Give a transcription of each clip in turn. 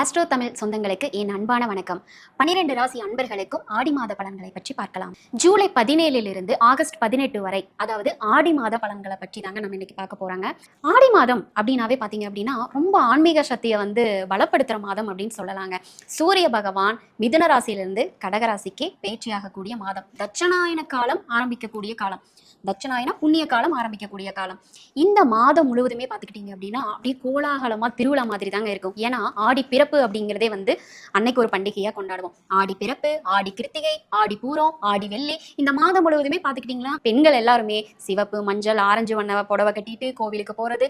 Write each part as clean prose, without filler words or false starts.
Astro Tamil சொந்தங்களுக்கு என் அன்பான வணக்கம். 12 ராசி அன்பர்களுக்கும் ஆடி மாத பலன்களை பற்றி பார்க்கலாம். ஜூலை 17 ஆகஸ்ட் 18 வரை, அதாவது ஆடி மாத பலன்களை பற்றி தாங்க நம்ம இன்னைக்கு பார்க்க போறாங்க. ஆடி மாதம் அப்படின்னாவே பாத்தீங்க அப்படின்னா ரொம்ப ஆன்மீக சக்தியை பலப்படுத்துற மாதம் அப்படின்னு சொல்லலாங்க. சூரிய பகவான் மிதுன ராசியிலிருந்து கடகராசிக்கு பேச்சியாகக்கூடிய மாதம். தட்சணாயன காலம் ஆரம்பிக்கக்கூடிய காலம். தட்சணாயன புண்ணிய காலம் ஆரம்பிக்கக்கூடிய காலம். இந்த மாதம் முழுவதுமே பாத்துக்கிட்டீங்க அப்படின்னா அப்படியே கோலாகலமா திருவிழா மாதிரி தாங்க இருக்கும். ஏன்னா ஆடி பிறப்பு அப்படிங்கிறதே அன்னைக்கு ஒரு பண்டிகையா கொண்டாடுவோம். ஆடி பிறப்பு, ஆடி கிருத்திகை, ஆடி பூரம், ஆடி வெள்ளி, இந்த மாதம் முழுவதுமே பாத்துக்கிட்டீங்களா பெண்கள் எல்லாருமே சிவப்பு, மஞ்சள், ஆரஞ்சு வண்ண புடவை கட்டிட்டு கோவிலுக்கு போறது,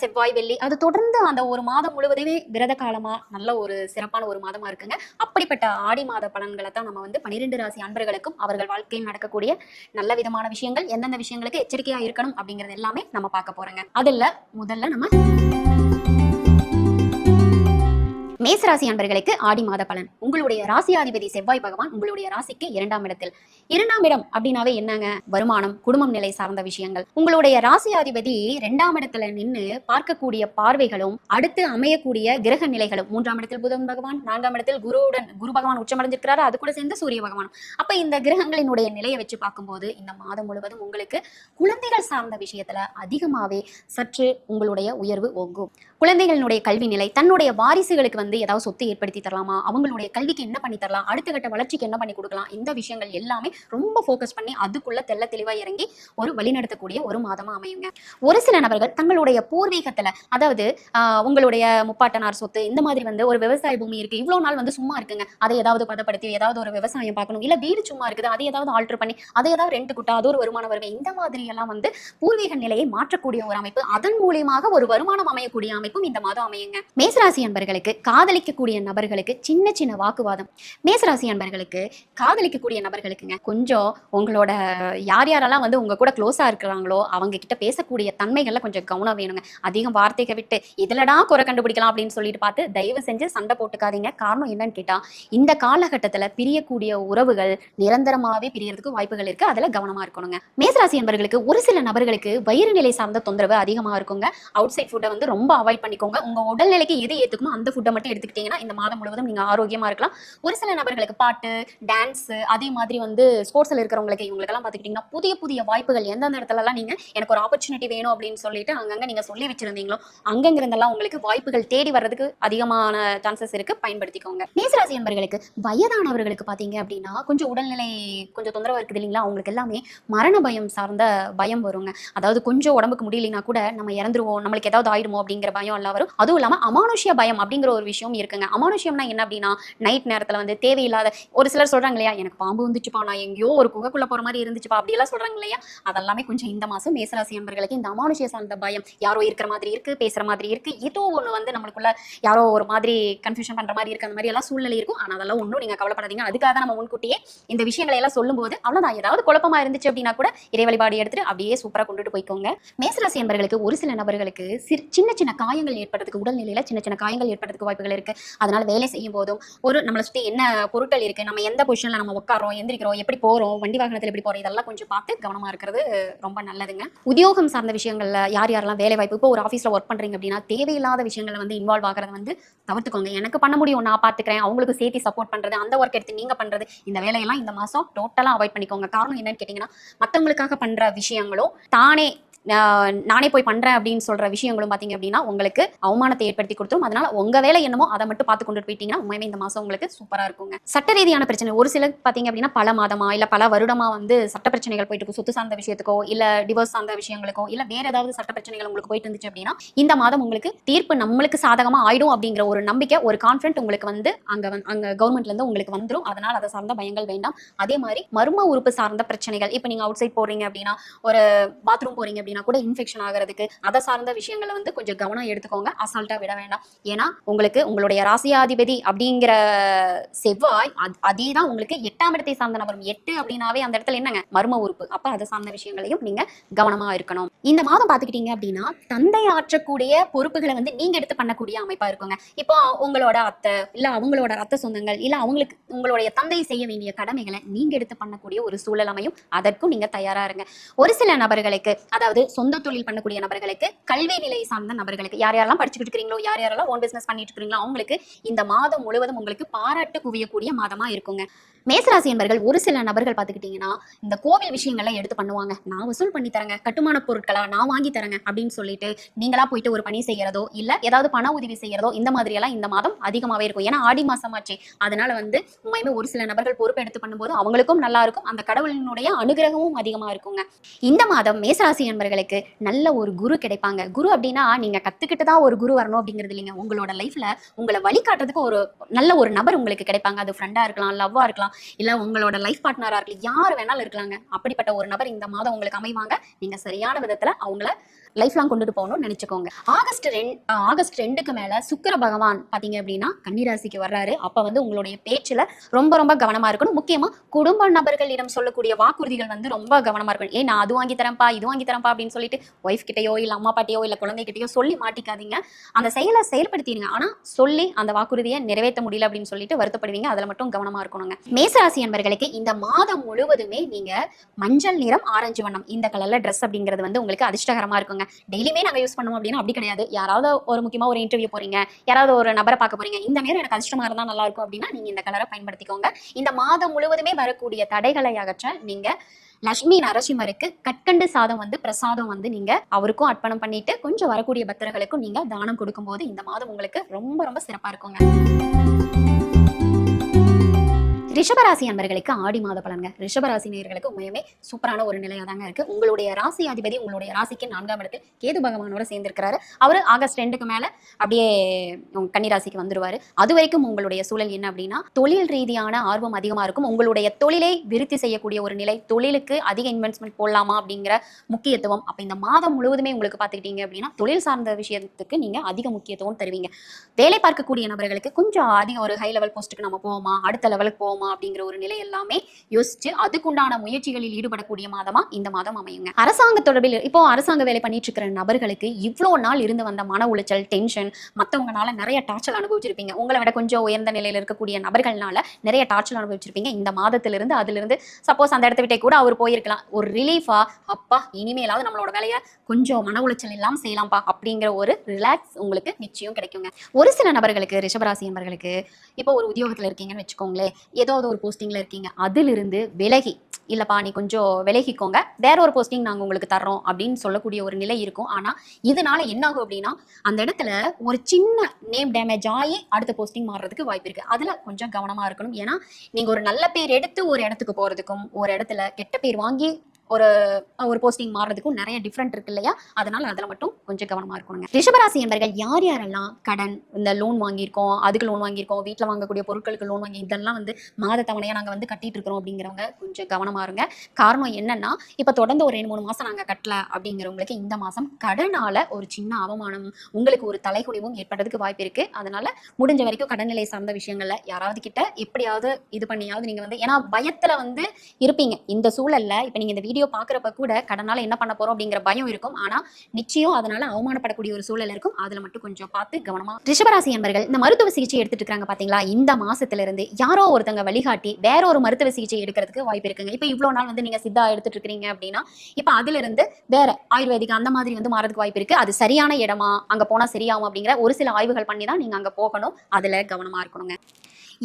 செவ்வாய், வெள்ளி, அது தொடர்ந்து அந்த ஒரு மாதம் முழுவதுமே விரத காலமா நல்ல ஒரு சிறப்பான ஒரு மாதமா இருக்குங்க. அப்படிப்பட்ட ஆடி மாத பலன்களை தான் நம்ம 12 ராசி அன்பர்களுக்கும் அவர்கள் வாழ்க்கையில் நடக்கக்கூடிய நல்ல விதமான விஷயங்கள், எந்தெந்த விஷயங்களுக்கு எச்சரிக்கையா இருக்கணும் அப்படிங்கறது எல்லாமே நம்ம பார்க்க போறோங்க. அதுல முதல்ல நம்ம மேசராசி அன்பர்களுக்கு ஆடி மாத பலன். உங்களுடைய ராசியாதிபதி செவ்வாய் பகவான் உங்களுடைய ராசிக்கு 2ஆம் இடத்தில். 2ஆம் இடம் அப்படின்னாவே என்னங்க? வருமானம், குடும்பம் நிலை சார்ந்த விஷயங்கள். உங்களுடைய ராசியாதிபதி 2ஆம் இடத்துல நின்று பார்க்கக்கூடிய பார்வைகளும் அடுத்து அமையக்கூடிய கிரக நிலைகளும், 3ஆம் இடத்தில் புதன் பகவான், 4ஆம் இடத்தில் குரு பகவான் உச்சமடைஞ்சிருக்கிறாரு, அது கூட சேர்ந்து சூரிய பகவான். அப்ப இந்த கிரகங்களினுடைய நிலையை வச்சு பார்க்கும்போது இந்த மாதம் முழுவதும் உங்களுக்கு குழந்தைகள் சார்ந்த விஷயத்துல அதிகமாவே சற்று உங்களுடைய உயர்வு ஓங்கும். குழந்தைகளினுடைய கல்வி நிலை, தன்னுடைய வாரிசுகளுக்கு ஏதாவது சொத்து ஏற்படுத்தி தரலாமா, அவங்களுடைய கல்விக்கு என்ன பண்ணி தரலாம், அடுத்த கட்ட வளர்ச்சிக்கு என்ன பண்ணி கொடுக்கலாம், இந்த விஷயங்கள் எல்லாமே ரொம்ப ஃபோக்கஸ் பண்ணி அதுக்குள்ள தெள்ள தெளிவா இறங்கி ஒரு வழிநடத்தக்கூடிய ஒரு மாதமா அமையுங்க. ஒரு சில நபர்கள் தங்களுடைய பூர்வீகத்துல, அதாவது உங்களுடைய முப்பாட்டனார் சொத்து, இந்த மாதிரி ஒரு விவசாய பூமி இருக்கு, இவ்வளவு நாள் சும்மா இருக்குங்க, அதை ஏதாவது பதப்படுத்தி ஏதாவது ஒரு விவசாயம் பார்க்கணும், இல்ல வீடு சும்மா இருக்குது அதை ஏதாவது ஆல்டர் பண்ணி அதை ஏதாவது ரெண்ட் குட்டா அது ஒரு வருமானம் வருவேன், இந்த மாதிரி எல்லாம் பூர்வீக நிலையை மாற்றக்கூடிய ஒரு அமைப்பு, அதன் மூலியமாக ஒரு வருமானம் அமையக்கூடிய அமைப்பும் இந்த மாதம் அமையுங்க. மேசராசி அன்பர்களுக்கு காதலிக்கக்கூடிய நபர்களுக்கு சின்ன சின்ன வாக்குவாதம். மேசராசி அன்பர்களுக்கு காதலிக்கக்கூடிய நபர்களுக்குங்க கொஞ்சம் உங்களோட யாரெல்லாம் உங்க கூட க்ளோஸா இருக்கிறாங்களோ அவங்க கிட்ட பேசக்கூடிய தன்மைகள்ல கொஞ்சம் கவனம் வேணுங்க. அதிகம் வார்த்தையை விட்டு இதுலடா குறை கண்டுபிடிக்கலாம் அப்படின்னு சொல்லிட்டு பார்த்து தயவு செஞ்சு சண்டை போட்டுக்காதீங்க. காரணம் என்னன்னு கேட்டா இந்த காலகட்டத்துல பிரியக்கூடிய உறவுகள் நிரந்தரமாவே பிரியறதுக்கு வாய்ப்புகள் இருக்கு. அதுல கவனமா இருக்கணுங்க. மேசராசி அன்பர்களுக்கு ஒரு சில நபர்களுக்கு வயிறு நிலை சார்ந்த தொந்தரவு அதிகமா இருக்குங்க. அவுட் சைட் ஃபுட்டை ரொம்ப அவாய்ட் பண்ணிக்கோங்க. உங்க உடல்நிலைக்கு எது ஏத்துக்குமோ அந்த ஃபுட்டை மட்டும் எடுத்துக்கிட்டீங்கன்னா இந்த மாதம் முழுவதும் நீங்க ஆரோக்கியமா இருக்கலாம். ஒரு சில நபர்களுக்கு பாட்டு, டான்ஸ், அதே மாதிரி ஸ்போர்ட்ஸ்ல இருக்கிறவங்களுக்கு இவங்களுக்கெல்லாம் பாத்துக்கிட்டீங்கன்னா புதிய புதிய வாய்ப்புகள் எந்தெந்த இடத்துல எல்லாம் நீங்க எனக்கு ஒரு ஆப்பர்ச்சுனிட்டி வேணும் அப்படின்னு சொல்லிட்டு அங்கங்க நீங்க சொல்லி வச்சிருந்தீங்களோ அங்கங்க இருந்தெல்லாம் உங்களுக்கு வாய்ப்புகள் தேடி வர்றதுக்கு அதிகமான சான்சஸ் இருக்கு. பயன்படுத்திக்கோங்க. மேசராசி என்பவர்களுக்கு வயதானவர்களுக்கு பாத்தீங்க அப்படின்னா கொஞ்சம் உடல்நிலை கொஞ்சம் தொந்தரவா இருக்குது இல்லைங்களா, அவங்களுக்கு எல்லாமே மரண பயம் சார்ந்த பயம் வருங்க. அதாவது கொஞ்சம் உடம்புக்கு முடியலைன்னா கூட நம்ம இறந்துருவோம், நம்மளுக்கு ஏதாவது ஆயிடுமோ அப்படிங்கிற பயம் எல்லாம் வரும். அதுவும் இல்லாம அமானுஷ்ய பயம் அப்படிங்கிற ஒரு விஷயம் இருக்குங்க. அமானுஷ்யம்னா என்ன அப்படின்னா நைட் நேரத்துல தேவையில்லாத ஒரு சிலர் சொல்றாங்க இல்லையா, எனக்கு பாம்பு வந்துச்சுப்பா, நான் எங்கேயோ ஒரு குகைக்குள்ள போற மாதிரி இருந்துச்சுப்பா, அப்படி எல்லாம் சொல்றாங்க இல்லையா, அதெல்லாமே கொஞ்சம் இந்த மாசம் மேசராசி என்பவர்களுக்கு இந்த அமானுஷ்ய சார்ந்த பயம், யாரோ இருக்கிற மாதிரி இருக்கு, பேசுற மாதிரி இருக்கு, ஏதோ ஒண்ணு நம்மளுக்குள்ள யாரோ ஒரு மாதிரி கன்ஃபியூஷன் பண்ற மாதிரி இருக்கு, அந்த மாதிரி எல்லாம் சூழ்நிலை இருக்கும். ஆனா அதெல்லாம் ஒன்றும் நீங்க கவலைப்படாதீங்க. அதுக்காக நம்ம முன்கூட்டியே இந்த விஷயங்களை எல்லாம் சொல்லும் போது அவ்வளவுதான். ஏதாவது குழப்பமா இருந்துச்சு அப்படின்னா கூட இறை வழிபாடு எடுத்துட்டு அப்படியே சூப்பரா கொண்டுட்டு போய்க்கோங்க. மேசராசி என்பவர்களுக்கு ஒரு சில நபர்களுக்கு சின்ன சின்ன காயங்கள் ஏற்படுறதுக்கு, உடல்நிலையில சின்ன சின்ன காயங்கள் ஏற்படுறதுக்கு வாய்ப்புகள் இருக்கு. அதனால வேலை செய்யும் போதும் நம்மளை சுற்றி என்ன பொருட்கள் இருக்கு, நம்ம எந்த பொசிஷன்ல நம்ம உட்காரோம், எந்திரிக்கிறோம், எப்படி போறோம், வண்டி வாகனத்தில் எப்படி போறோம், இதெல்லாம் கொஞ்சம் பார்த்து கவனமா இருக்கிறது ரொம்ப நல்லதுங்க. உத்தியோகம் சார்ந்த விஷயங்கள்ல யாரெல்லாம் வேலை வாய்ப்பு, இப்போ ஒரு ஆஃபீஸ்ல ஒர்க் பண்றீங்க அப்படின்னா தேவையில்லாத விஷயங்களை இன்வால்வ் ஆகிறத தவிர்த்துக்கோங்க. எனக்கு பண்ண முடியும், நான் பார்த்துக்கிறேன், அவங்களுக்கு சேர்த்து சப்போர்ட் பண்றது, அந்த ஒர்க் எடுத்து நீங்க பண்றது, இந்த வேலையெல்லாம் இந்த மாசம் டோட்டலா அவாய்ட் பண்ணிக்கோங்க. காரணம் என்னன்னு கேட்டீங்கன்னா மற்றவங்களுக்காக பண்ற விஷயங்களும் நானே போய் பண்றேன் அப்படின்னு சொல்ற விஷயங்களும் பாத்தீங்க அப்படின்னா உங்களுக்கு அவமானத்தை ஏற்படுத்தி கொடுத்துரும். அதனால உங்க வேலை என்னமோ அதை மட்டும் பார்த்து கொண்டு போயிட்டீங்கன்னா உண்மையுமே இந்த மாசம் உங்களுக்கு சூப்பரா இருக்குங்க. சட்ட ரீதியான பிரச்சனை ஒரு சிலர் பாத்தீங்க அப்படின்னா பல மாதமா இல்ல பல வருடமா சட்ட பிரச்சனைகள் போயிட்டு இருக்கும். சொத்து சார்ந்த விஷயத்துக்கோ இல்ல டிவோர்ஸ் சார்ந்த விஷயங்களுக்கோ இல்ல வேற ஏதாவது சட்ட பிரச்சனைகள் உங்களுக்கு போயிட்டு இருந்துச்சு அப்படின்னா இந்த மாதம் உங்களுக்கு தீர்ப்பு நம்மளுக்கு சாதகமா ஆயிடும் அப்படிங்கிற ஒரு நம்பிக்கை, ஒரு கான்ஃபிடன்ட் உங்களுக்கு அங்க கவர்மெண்ட்ல இருந்து உங்களுக்கு வந்துடும். அதனால அதை சார்ந்த பயங்கள் வேண்டாம். அதே மாதிரி மர்ம உறுப்பு சார்ந்த பிரச்சனைகள், இப்ப நீங்க அவுட் சைட் போறீங்க அப்படின்னா ஒரு பாத்ரூம் போறீங்க அப்படின்னா கூட இன்ஃபெக்ஷன் ஆகிறதுக்கு அதை சார்ந்த விஷயங்களை கொஞ்சம் கவனம் எடுத்துக்கோங்க. அசால்ட்டா விட வேண்டாம். ஏன்னா உங்களுக்கு உங்களுடைய ராசியாதிபதி அப்படிங்கிற செவ்வாய் அதே தான் உங்களுக்கு 8ஆம் இடத்தை சார்ந்த நபரும். 8 அப்படின்னாவே அந்த இடத்துல என்னங்க மர்ம உறுப்பு. அப்ப அதை சார்ந்த விஷயங்களையும் நீங்க கவனமா இருக்கணும். இந்த மாதம் பாத்துக்கிட்டீங்க அப்படின்னா தந்தை ஆற்றக்கூடிய பொறுப்புகளை நீங்க எடுத்து பண்ணக்கூடிய அமைப்பா இருக்குங்க. இப்போ உங்களோட அத்தை இல்ல அவங்களோட ரத்த சொந்தங்கள் இல்ல அவங்களுக்கு உங்களுடைய தந்தை செய்ய வேண்டிய கடமைகளை நீங்க எடுத்து பண்ணக்கூடிய ஒரு சூழல் அமையும். அதற்கும் நீங்க தயாரா இருங்க. ஒரு சில நபர்களுக்கு, அதாவது சொந்த தொழில் பண்ணக்கூடிய நபர்களுக்கு, கல்வி நிலை சார்ந்த நபர்களுக்கு, யார் யாரெல்லாம் படிச்சுக்கிட்டு இருக்கீங்களோ, யார் யாரெல்லாம் ஓன் பிசினஸ் பண்ணிட்டு இருக்கீங்களோ அவங்களுக்கு இந்த மாதம் முழுவதும் உங்களுக்கு பாராட்டு குவியக்கூடிய மாதமா இருக்குங்க. மேசராசி என்பர்கள் ஒரு சில நபர்கள் பார்த்துக்கிட்டீங்கன்னா இந்த கோவில் விஷயங்கள்லாம் எடுத்து பண்ணுவாங்க. நான் வசூல் பண்ணி தரேங்க, கட்டுமான பொருட்களா நான் வாங்கி தரேங்க அப்படின்னு சொல்லிட்டு நீங்களா போயிட்டு ஒரு பணி செய்யறதோ இல்ல ஏதாவது பண உதவி செய்யறதோ இந்த மாதிரி எல்லாம் இந்த மாதம் அதிகமாவே இருக்கும். ஏன்னா ஆடி மாசமாச்சு. அதனால உண்மையுமே ஒரு சில நபர்கள் பொறுப்பு எடுத்து பண்ணும்போது அவங்களுக்கும் நல்லா இருக்கும், அந்த கடவுளினுடைய அனுகிரகமும் அதிகமா இருக்குங்க. இந்த மாதம் மேசராசி என்பர்களுக்கு நல்ல ஒரு குரு கிடைப்பாங்க. குரு அப்படின்னா நீங்க கத்துக்கிட்டு தான் ஒரு குரு வரணும் அப்படிங்கிறது இல்லைங்க. உங்களோட லைஃப்ல உங்களை வழிகாட்டுறதுக்கு ஒரு நல்ல ஒரு நபர் உங்களுக்கு கிடைப்பாங்க. அது ஃப்ரெண்டா இருக்கலாம், லவ்வா இருக்கலாம், இல்ல உங்களோட லைஃப் பார்ட்னரா இருக்கலாம், யார் வேணாலும் இருக்கலாங்க. அப்படிப்பட்ட ஒரு நபர் இந்த மாதம் உங்களுக்கு அமைவாங்க. நீங்க சரியான விதத்துல அவங்கள லைஃப் லாங் கொண்டுட்டு போகணும்னு நினைச்சுக்கோங்க. ஆகஸ்ட் 2க்கு மேல சுக்கிர பகவான் பாத்தீங்க அப்படின்னா கன்னிராசிக்கு வர்றாரு. அப்ப உங்களுடைய பேச்சுல ரொம்ப ரொம்ப கவனமா இருக்கணும். முக்கியமா குடும்ப நபர்களிடம் சொல்லக்கூடிய வாக்குறுதிகள் ரொம்ப கவனமா இருக்கணும். நான் அது வாங்கி தரேன்ப்பா, இது வாங்கி தரேன்ப்பா அப்படின்னு சொல்லிட்டு ஒய்ஃப் கிட்டயோ இல்ல அம்மா பாட்டியோ இல்ல குழந்தைகிட்டயோ சொல்லி மாட்டிக்காதீங்க. அந்த செயலை செயல்படுத்திடுங்க. ஆனா சொல்லி அந்த வாக்குறுதியை நிறைவேற்ற முடியல அப்படின்னு சொல்லிட்டு வருத்தப்படுவீங்க. அதுல மட்டும் கவனமா இருக்கணுங்க. மேசராசி என்பர்களுக்கு இந்த மாதம் முழுவதுமே நீங்க மஞ்சள் நிறம், ஆரஞ்சு வண்ணம் இந்த கலர்ல ட்ரெஸ் அப்படிங்கிறது உங்களுக்கு அதிர்ஷ்டகரமா இருக்குங்க. டெய்லியுமே நாங்க யூஸ் பண்ணுவோம் அப்படின்னா அப்படி கிடையாது. யாராவது ஒரு முக்கியமா ஒரு இன்டர்வியூ போறீங்க, யாராவது ஒரு நபரை பார்க்க போறீங்க, இந்த நேரம் எனக்கு அதிர்ஷ்டமா இருந்தா நல்லா இருக்கும் அப்படின்னா நீங்க இந்த கலரை பயன்படுத்திக்கோங்க. இந்த மாதம் முழுவதுமே வரக்கூடிய தடைகளை அகற்ற நீங்க லட்சுமி நரசிம்மருக்கு கற்கண்டு சாதம் பிரசாதம் நீங்க அவருக்கும் அர்ப்பணம் பண்ணிட்டு கொஞ்சம் வரக்கூடிய பக்தர்களுக்கும் நீங்க தானம் கொடுக்கும்போது இந்த மாதம் உங்களுக்கு ரொம்ப ரொம்ப சிறப்பா இருக்குங்க. ரிஷபராசி அன்பர்களுக்கு ஆடி மாத பலன்கள். ரிஷபராசி நேயர்களுக்கு உண்மையுமே சூப்பரான ஒரு நிலையா தாங்க இருக்கு. உங்களுடைய ராசி அதிபதி உங்களுடைய ராசிக்கு 4ஆம் இடத்தில் கேது பகவானோட சேர்ந்திருக்கிறாரு. அவரு ஆகஸ்ட் 2க்கு மேல அப்படியே கன்னிராசிக்கு வந்துருவாரு. அது வரைக்கும் உங்களுடைய சூழல் என்ன அப்படின்னா தொழில் ரீதியான ஆர்வம் அதிகமா இருக்கும். உங்களுடைய தொழிலை விருத்தி செய்யக்கூடிய ஒரு நிலை, தொழிலுக்கு அதிக இன்வெஸ்ட்மெண்ட் போடலாமா அப்படிங்கிற முக்கியத்துவம். அப்ப இந்த மாதம் முழுவதுமே உங்களுக்கு பார்த்துக்கிட்டீங்க அப்படின்னா தொழில் சார்ந்த விஷயத்துக்கு நீங்க அதிக முக்கியத்துவம் தருவீங்க. வேலை பார்க்கக்கூடிய நபர்களுக்கு கொஞ்சம் அதிக ஒரு ஹை லெவல் போஸ்ட்டுக்கு நம்ம போவோமா, அடுத்த லெவலுக்கு போவோமா அப்படிங்கிற ஒரு நிலை எல்லாமே யோசிச்சு அதுக்குண்டான முயற்சிகளில் ஈடுபடக்கூடிய மாதமா இந்த மாதம் அமையுங்க. அரசாங்க தொடர்பில் இப்போ அரசாங்க வேலை பண்ணிட்டு இருக்கிற நபர்களுக்கு இவ்வளவு நாள் இருந்து வந்த மன உளைச்சல், டென்ஷன், மற்றவங்கனால நிறைய டார்ச்சர் அனுபவிச்சிருப்பீங்க. உங்களை விட கொஞ்சம் உயர்ந்த நிலையில இருக்கக்கூடிய நபர்கள்னால நிறைய டார்ச்சர் அனுபவிச்சிருப்பீங்க. இந்த மாதத்திலிருந்து அதிலிருந்து சப்போஸ் அந்த இடத்த விட்டே கூட அவர் போயிருக்கலாம். ஒரு ரிலீஃபா அப்பா இனிமேலாவது நம்மளோட வேலையை கொஞ்சம் மன உளைச்சல் இல்லாம செய்யலாம்ப்பா அப்படிங்கிற ஒரு ரிலாக்ஸ் உங்களுக்கு நிச்சயம் கிடைக்குங்க. ஒரு சில நபர்களுக்கு ரிஷபராசி நபர்களுக்கு இப்போ ஒரு உத்தியோகத்துல இருக்கீங்கன்னு வச்சுக்கோங்களேன், ஏதோ ஒரு போஸ்டிங்ல இருக்கீங்க, அதிலிருந்து விலகி இல்லப்பா நீ கொஞ்சம் விலகிக்கோங்க, வேற ஒரு போஸ்டிங் நாங்க உங்களுக்கு தர்றோம் அப்படின்னு சொல்லக்கூடிய ஒரு நிலை இருக்கும். ஆனா இதனால என்ன ஆகும் அப்படின்னா அந்த இடத்துல ஒரு சின்ன நேம் டேமேஜ் ஆகி அடுத்த போஸ்டிங் மாறுறதுக்கு வாய்ப்பு இருக்கு. அதுல கொஞ்சம் கவனமா இருக்கணும். ஏன்னா நீங்க ஒரு நல்ல பேர் எடுத்து ஒரு இடத்துக்கு போறதுக்கும் ஒரு இடத்துல கெட்ட பேர் வாங்கி ஒரு போஸ்டிங் மாறுறதுக்கும் நிறைய டிஃப்ரெண்ட் இருக்கு இல்லையா? அதனால அதுல மட்டும் கொஞ்சம் கவனமா இருக்கணுங்க. ரிஷபராசி என்பர்கள் யார் யாரெல்லாம் கடன், இந்த லோன் வாங்கியிருக்கோம், அதுக்கு லோன் வாங்கியிருக்கோம், வீட்டுல வாங்கக்கூடிய பொருட்களுக்கு லோன் வாங்கி இதெல்லாம் மாத தவணையா நாங்க கட்டிட்டு இருக்கிறோம் அப்படிங்கிறவங்க கொஞ்சம் கவனமா இருங்க. காரணம் என்னன்னா இப்ப தொடர்ந்து ஒரு 2-3 மாசம் நாங்க கட்டல அப்படிங்கிறவங்களுக்கு இந்த மாசம் கடனால ஒரு சின்ன அவமானம், உங்களுக்கு ஒரு தலைகுனிவும் ஏற்படுறதுக்கு வாய்ப்பு இருக்கு. அதனால முடிஞ்ச வரைக்கும் கடன்நிலை சார்ந்த விஷயங்கள்ல யாராவது கிட்ட எப்படியாவது இது பண்ணியாவது நீங்க ஏன்னா பயத்துல இருப்பீங்க. இந்த சூழல்ல இப்ப நீங்க இந்த வீடியோ பாக்குறப்ப கூட கடனால என்ன பண்ண போறோம் அப்படிங்கிற பயம் இருக்கும். ஆனா நிச்சயம் அதனால அவமானப்படக்கூடிய ஒரு சூழல் இருக்கும். அதுல மட்டும் கொஞ்சம் பார்த்து கவனமா. ரிஷபராசி என்பர்கள் இந்த மருத்துவ சிகிச்சை எடுத்துட்டு இருக்காங்க பாத்தீங்களா, இந்த மாசத்துல இருந்து யாரோ ஒருத்தங்க வழிகாட்டி வேற ஒரு மருத்துவ சிகிச்சை எடுக்கிறதுக்கு வாய்ப்பு இருக்குங்க. இப்ப இவ்வளவு நாள் நீங்க சித்தா எடுத்துட்டு இருக்கீங்க அப்படின்னா இப்ப அதுல இருந்து வேற ஆயுர்வேதிக் அந்த மாதிரி மாறதுக்கு வாய்ப்பு இருக்கு. அது சரியான இடமா, அங்க போனா சரியாகும் அப்படிங்கிற ஒரு சில ஆய்வுகள் பண்ணி தான் நீங்க அங்க போகணும். அதுல கவனமா இருக்கணுங்க.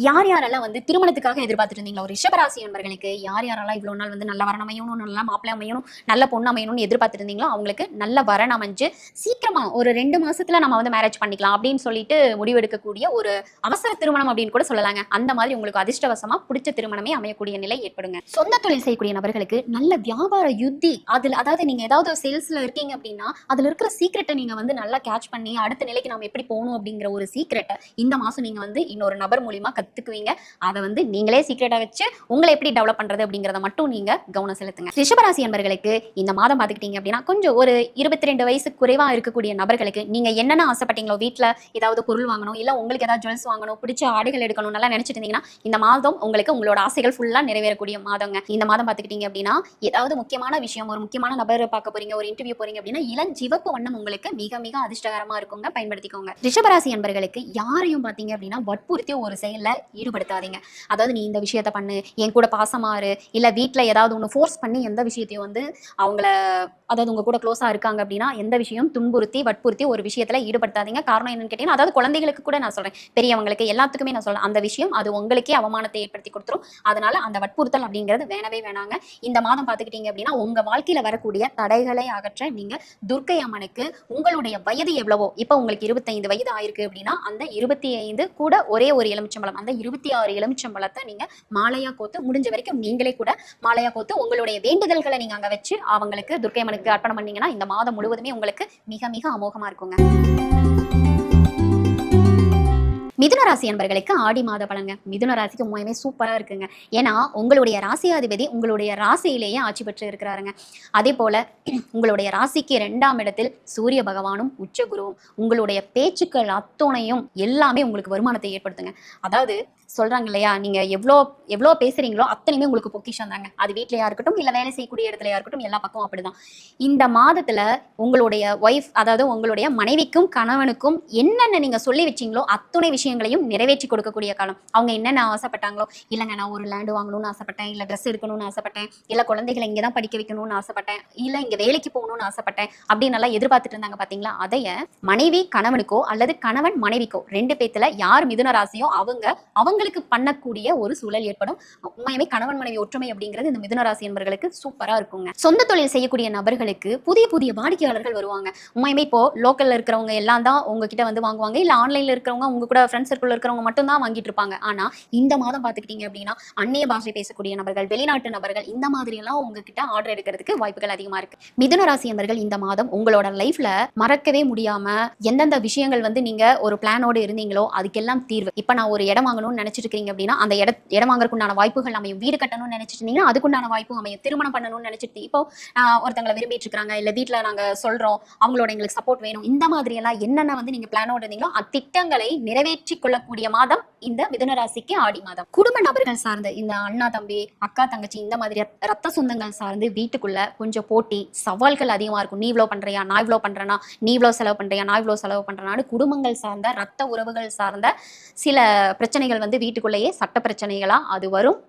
யார் யாரெல்லாம் திருமணத்துக்காக எதிர்பார்த்துட்டு இருந்தீங்களா, ஒரு ரிஷபராசி என்பர்களுக்கு யார் யாரெல்லாம் இவ்வளவு நாள் நல்ல வரன் அமையணும், நல்ல மாப்பிள்ளை அமையணும், நல்ல பொண்ணு அமையணும்னு எதிர்பார்த்துட்டு இருந்தீங்களோ அவங்களுக்கு நல்ல வரன் அமைஞ்சு சீக்கிரமா ஒரு 2 மாசத்துல நம்ம மேரேஜ் பண்ணிக்கலாம் அப்படின்னு சொல்லிட்டு முடிவெடுக்கக்கூடிய ஒரு அவசர திருமணம் அப்படின்னு கூட சொல்லலாங்க. அந்த மாதிரி உங்களுக்கு அதிர்ஷ்டவசமா பிடிச்ச திருமணமே அமையக்கூடிய நிலை ஏற்படுங்க. சொந்த தொழில் செய்யக்கூடிய நபர்களுக்கு நல்ல வியாபார யுத்தி, அதுல அதாவது நீங்க ஏதாவது சேல்ஸ்ல இருக்கீங்க அப்படின்னா அதுல இருக்கிற சீக்கிரட்டை நீங்க நல்லா கேட்ச் பண்ணி அடுத்த நிலைக்கு நாம எப்படி போகணும் அப்படிங்கிற ஒரு சீக்கிரட்டை இந்த மாசம் நீங்க இன்னொரு நபர் மூலியமா கத்துக்குவீங்க. அதை நீங்களே சீக்கிரட்டா வச்சு உங்களை எப்படி டெவலப் பண்றது அப்படிங்கறத மட்டும் நீங்க கவனம் செலுத்துங்க. ரிஷபராசி என்பர்களுக்கு இந்த மாதம் பாத்துக்கிட்டீங்க அப்படின்னா கொஞ்சம் ஒரு 22 வயசு குறைவா இருக்கக்கூடிய நபர்களுக்கு நீங்க என்னென்ன ஆசைப்பட்டீங்களோ, வீட்டுல ஏதாவது பொருள் வாங்கணும், இல்ல உங்களுக்கு ஏதாவது ஜுவல்ஸ் வாங்கணும், பிடிச்ச ஆடைகள் எடுக்கணும் நல்லா நினைச்சிட்டு இருந்தீங்கன்னா இந்த மாதம் உங்களுக்கு உங்களோட ஆசைகள் ஃபுல்லா நிறைவேறக்கூடிய மாதங்க. இந்த மாதம் பாத்துக்கிட்டீங்க அப்படின்னா ஏதாவது முக்கியமான விஷயம், ஒரு முக்கியமான நபரை பார்க்க போறீங்க, ஒரு இன்டர்வியூ போறீங்க அப்படின்னா இளஞ்சிவப்பு வண்ணம் உங்களுக்கு மிக மிக அதிர்ஷ்டகரமா இருக்குங்க, பயன்படுத்திக்கோங்க. ரிஷபராசி என்பர்களுக்கு யாரையும் பாத்தீங்க அப்படின்னா வற்புறுத்தி ஒரு செயல்ல ஈடுபடுத்தாதீங்க. அதாவது நீ இந்த விஷயத்த பண்ணு, என் கூட பாசமா இரு, இல்ல வீட்ல ஏதாவது ஒண்ணு ஃபோர்ஸ் பண்ணி எந்த விஷயத்தையும் வந்து அவங்கள, அதாவது உங்க கூட க்ளோஸா இருக்காங்க அப்படின்னா எந்த விஷயம் துன்புறுத்தி வற்புறுத்தி ஒரு விஷயத்துல ஈடுபடுத்தாதீங்க. காரணம் என்னன்னு கேட்டீங்கன்னா, அதாவது குழந்தைகளுக்கு கூட நான் சொல்றேன், பெரியவங்களுக்கு எல்லாத்துக்குமே நான் சொல்றேன், அந்த விஷயம் அது உங்களுக்கே அவமானத்தை ஏற்படுத்தி கொடுத்துரும். அதனால அந்த வற்புறுத்தல் அப்படிங்கிறது வேணவே வேணாங்க. இந்த மாதம் பார்த்துக்கிட்டீங்க அப்படின்னா உங்க வாழ்க்கையில வரக்கூடிய தடைகளை அகற்ற நீங்க துர்க்கை அம்மனுக்கு உங்களுடைய வயது எவ்வளவோ, இப்ப உங்களுக்கு 25 வயது ஆயிருக்கு அப்படின்னா அந்த 25 கூட ஒரே ஒரு எலுமிச்சம்பழம், அந்த 26 எலுமிச்சம்பழத்தை நீங்க மாலையா கோத்து, முடிஞ்ச வரைக்கும் நீங்களே கூட மாலையா கோத்து உங்களுடைய வேண்டுதல்களை நீங்க அங்க வச்சு அவங்களுக்கு துர்க்கை அம்மனுக்கு அர்ப்பணம் பண்ணீங்கன்னா இந்த மாதம் முழுவதுமே உங்களுக்கு மிக மிக அமோகமா இருக்குங்க. மிதுன ராசி அன்பர்களுக்கு ஆடி மாத பலங்க. மிதுன ராசிக்கு உண்மையுமே சூப்பரா இருக்குங்க. ஏன்னா உங்களுடைய ராசியாதிபதி உங்களுடைய ராசியிலேயே ஆட்சி பெற்று இருக்கிறாருங்க. அதே போல உங்களுடைய ராசிக்கு 2ஆம் இடத்தில் சூரிய பகவானும் உச்ச குருவும். உங்களுடைய பேச்சுக்கள் அத்தனையும் எல்லாமே உங்களுக்கு வருமானத்தை ஏற்படுத்துங்க. அதாவது சொல்றாங்க இல்லையா, நீங்க எவ்வளோ பேசுறீங்களோ அத்தனையுமே உங்களுக்கு பொக்கிஷம் தாங்க. அது வீட்லயா இருக்கட்டும், இல்ல வேலை செய்யக்கூடிய இடத்துலயா இருக்கட்டும், எல்லா பக்கமும் அப்படிதான். இந்த மாதத்துல உங்களுடைய ஒய்ஃப், அதாவது உங்களுடைய மனைவிக்கும் கணவனுக்கும் என்னென்ன நீங்க சொல்லி வச்சீங்களோ அத்தனை விஷயங்களையும் நிறைவேற்றி கொடுக்கக்கூடிய காலம். அவங்க என்னென்ன ஆசைப்பட்டாங்களோ, இல்லைங்க நான் ஒரு லேண்டு வாங்கணும்னு ஆசைப்பட்டேன், இல்ல ட்ரெஸ் எடுக்கணும்னு ஆசைப்பட்டேன், இல்ல குழந்தைகளை இங்கதான் படிக்க வைக்கணும்னு ஆசைப்பட்டேன், இல்ல இங்க வேலைக்கு போகணும்னு ஆசைப்பட்டேன் அப்படின்னு எல்லாம் எதிர்பார்த்துட்டு இருந்தாங்க பாத்தீங்களா, அதைய மனைவி கணவனுக்கோ அல்லது கணவன் மனைவிக்கோ 2 பேத்துல யார் மிதுன ராசியோ அவங்களுக்கு பண்ணக்கூடிய ஒரு சூழல் ஏற்படும். உண்மையுமே கணவன் மனைவி ஒற்றுமை அப்படிங்கிறது இந்த மிதுன ராசி என்பவர்களுக்கு சூப்பரா இருக்குங்க. சொந்த தொழில் செய்யக்கூடிய நபர்களுக்கு புதிய புதிய வாடிக்கையாளர்கள் வருவாங்க. உண்மையுமே இப்போ லோக்கல்ல இருக்கிறவங்க எல்லாம் தான் உங்ககிட்ட வந்து வாங்குவாங்க, இல்ல ஆன்லைன்ல இருக்கிறவங்க உங்க கூட ஃப்ரெண்ட்ஸ் சர்க்கிள் இருக்கிறவங்க மட்டும் தான் வாங்கிட்டு இருப்பாங்க. ஆனா இந்த மாதம் பாத்துக்கிட்டீங்க அப்படின்னா அந்நிய பாஷை பேசக்கூடிய நபர்கள், வெளிநாட்டு நபர்கள், இந்த மாதிரி எல்லாம் உங்ககிட்ட ஆர்டர் எடுக்கிறதுக்கு வாய்ப்புகள் அதிகமா இருக்கு. மிதுன ராசி என்பவர்கள் இந்த மாதம் உங்களோட லைஃப்ல மறக்கவே முடியாம எந்தெந்த விஷயங்கள் வந்து நீங்க ஒரு பிளானோடு இருந்தீங்களோ அதுக்கெல்லாம் தீர்வு. இப்ப நான் ஒரு இடம் வாங்கணும்னு நினைச்சிட்டு இருக்கீங்க அப்படின்னா அந்த இடம் வாங்குறதுக்குண்டான வாய்ப்புகள் அமையும். வீடு கட்டணும்னு நினைச்சிட்டு இருந்தீங்கன்னா அதுக்குண்டான வாய்ப்பும் அமையும். திருமணம் பண்ணணும்னு நினைச்சிட்டு இப்போ ஒருத்தங்களை விரும்பிட்டு இருக்காங்க, இல்ல வீட்டுல நாங்க சொல்றோம் அவங்களோட எங்களுக்கு சப்போர்ட் வேணும், இந்த மாதிரி எல்லாம் என்னென்ன வந்து நீங்க பிளானோட இருந்தீங்களோ அத்திட்டங்களை நிறைவேற்றி கொள்ளக்கூடிய மாதம் இந்த மிதுன ராசிக்கு ஆடி மாதம். குடும்ப நபர்கள் சார்ந்த இந்த அண்ணா தம்பி, அக்கா தங்கச்சி, இந்த மாதிரி ரத்த சொந்தங்கள் சார்ந்து வீட்டுக்குள்ள கொஞ்சம் போட்டி சவால்கள் அதிகமா இருக்கும். நீ இவ்வளவு பண்றியா, நான் இவ்வளவு பண்றேனா, நீ இவ்வளவு செலவு பண்றியா, நான் இவ்வளவு செலவு பண்றேனான்னு குடும்பங்கள் சார்ந்த ரத்த உறவுகள் சார்ந்த சில பிரச்சனைகள் வந்து வீட்டுக்குள்ளேயே சட்ட பிரச்சனைகளா அது வரும்.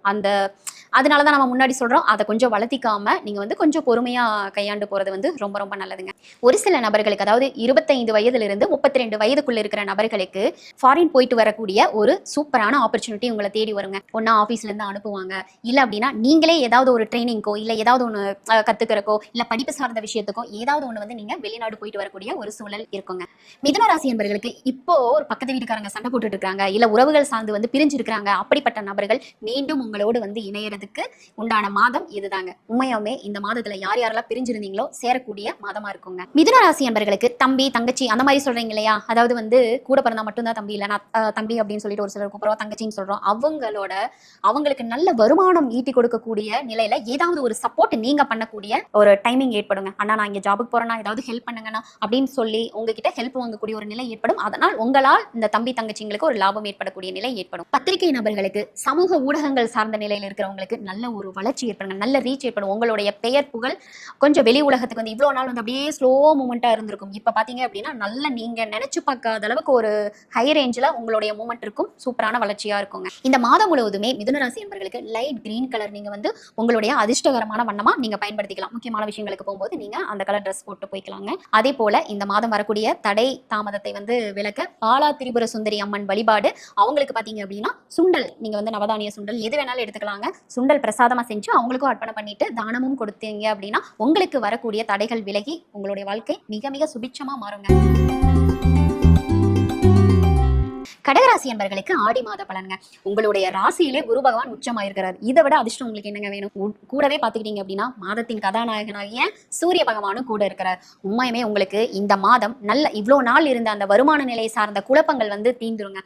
அதனாலதான் நம்ம முன்னாடி சொல்றோம், அதை கொஞ்சம் வளர்த்திக்காம நீங்க வந்து கொஞ்சம் பொறுமையா கையாண்டு போறது வந்து ரொம்ப ரொம்ப நல்லதுங்க. ஒரு சில நபர்களுக்கு, அதாவது 25 வயதிலிருந்து 32 வயதுக்குள்ள இருக்கிற நபர்களுக்கு ஃபாரின் போயிட்டு வரக்கூடிய ஒரு சூப்பரான ஆப்பர்ச்சுனிட்டி உங்களை தேடி வருங்க. ஒன்னா ஆபீஸ்ல இருந்து அனுப்புவாங்க, இல்ல அப்படின்னா நீங்களே ஏதாவது ஒரு ட்ரைனிங்கோ இல்ல ஏதாவது ஒண்ணு கத்துக்கிறக்கோ இல்ல படிப்பு சார்ந்த விஷயத்துக்கோ ஏதாவது ஒண்ணு வந்து நீங்க வெளிநாடு போயிட்டு வரக்கூடிய ஒரு சூழல் இருக்குங்க. மிதுன ராசி என்பவர்களுக்கு இப்போ ஒரு பக்கத்து வீட்டுக்காரங்க சண்டை போட்டுட்டு இருக்காங்க, இல்ல உறவுகள் சார்ந்து வந்து பிரிஞ்சு இருக்கிறாங்க, அப்படிப்பட்ட நபர்கள் மீண்டும் உங்களோடு வந்து இணையறதுக்கு உண்டான மாதம் இதுதாங்க. உண்மையாவே இந்த மாதத்துல யார் யாரெல்லாம் பிரிஞ்சிருந்தீங்களோ சேரக்கூடிய மாதமா இருக்குங்க. மிதுன ராசி என்பவர்களுக்கு தம்பி தங்கச்சி அந்த மாதிரி சொல்றீங்க இல்லையா, அதாவது வந்து கூட பிறந்தா மட்டும்தான் தம்பி, இல்ல நான் தம்பி அப்படின்னு சொல்லிட்டு ஒரு சிலர் கூப்பிடுறோம், தங்கச்சின்னு சொல்றோம், அவங்களுக்கு நல்ல வருமானம் ஈட்டி கொடுக்கக்கூடிய நிலையில ஏதாவது ஒரு சப்போர்ட் நீங்க பண்ணக்கூடிய ஒரு டைமிங் ஏற்படுங்க. அண்ணா நான் இங்க ஜாபுக்கு போறேன்னா ஏதாவது ஹெல்ப் பண்ணுங்கண்ணா அப்படின்னு சொல்லி உங்ககிட்ட ஹெல்ப் வாங்கக்கூடிய ஒரு நிலை ஏற்படும். அதனால் உங்களால் இந்த தம்பி தங்கச்சிங்களுக்கு ஒரு லாபம் ஏற்படக்கூடிய நிலை ஏற்படும். பத்திரிகை நபர்களுக்கு, சமூக ஊடகங்கள் சார்ந்த நிலையில் இருக்கிறவங்களுக்கு நல்ல ஒரு வளர்ச்சி ஏற்படுங்க, நல்ல ரீச் ஏற்படும். உங்களுடைய பெயர் புகழ் கொஞ்சம் வெளி உலகத்துக்கு வந்து இவ்வளவு நாள் வந்து அப்படியே ஸ்லோ மூமெண்டா இருந்திருக்கும். இப்ப பாத்தீங்க அப்படின்னா நல்ல நீங்க நினைச்சு பார்க்காத அளவுக்கு ஒரு ஹை ரேஞ்சில் உங்களுடைய மூமெண்ட் இருக்கும், சூப்பரான வளர்ச்சியா இருக்குங்க. இந்த மாதம் முழுவதுமே மிதுன ராசி என்பவர்களுக்கு லைட் கிரீன் கலர் நீங்க வந்து உங்களுடைய அதிர்ஷ்டகரமான வண்ணமா நீங்க பயன்படுத்திக்கலாம். முக்கியமான விஷயங்களுக்கு போகும்போது நீங்க அந்த கலர் ட்ரெஸ் போட்டு போய்க்கலாங்க. அதே போல இந்த மாதம் வரக்கூடிய தடை தாமதத்தை வந்து விலக்க பாலா திரிபுர சுந்தரி அம்மன் வழிபாடு, அவங்களுக்கு பாத்தீங்க அப்படின்னா சுண்டல், நீங்க வந்து நவதானிய சுண்டல் எது வேணாலும் எடுத்துக்கலாங்க, சுண்டல் பிரசாதமா செஞ்சு அவங்களுக்கும் அர்ப்பணம் பண்ணிட்டு தானமும் கொடுத்தீங்க அப்படின்னா உங்களுக்கு வரக்கூடிய தடைகள் விலகி உங்களுடைய வாழ்க்கை மிக மிக சுபிட்சமா மாறுங்க. கடகராசி என்பவர்களுக்கு ஆடி மாத பலன்ங்க. உங்களுடைய ராசியிலே குரு பகவான் உச்சமாயிருக்கிறார். இதை விட அதிர்ஷ்டம் உங்களுக்கு என்னங்க வேணும்? கூடவே பாத்துக்கிட்டீங்க அப்படின்னா மாதத்தின் கதாநாயகனாகிய சூரிய பகவானும் கூட இருக்கிறார். உண்மையுமே உங்களுக்கு இந்த மாதம் நல்ல இவ்வளவு நாள் இருந்த அந்த வருமான நிலை சார்ந்த குழப்பங்கள் வந்து தீந்துருங்க.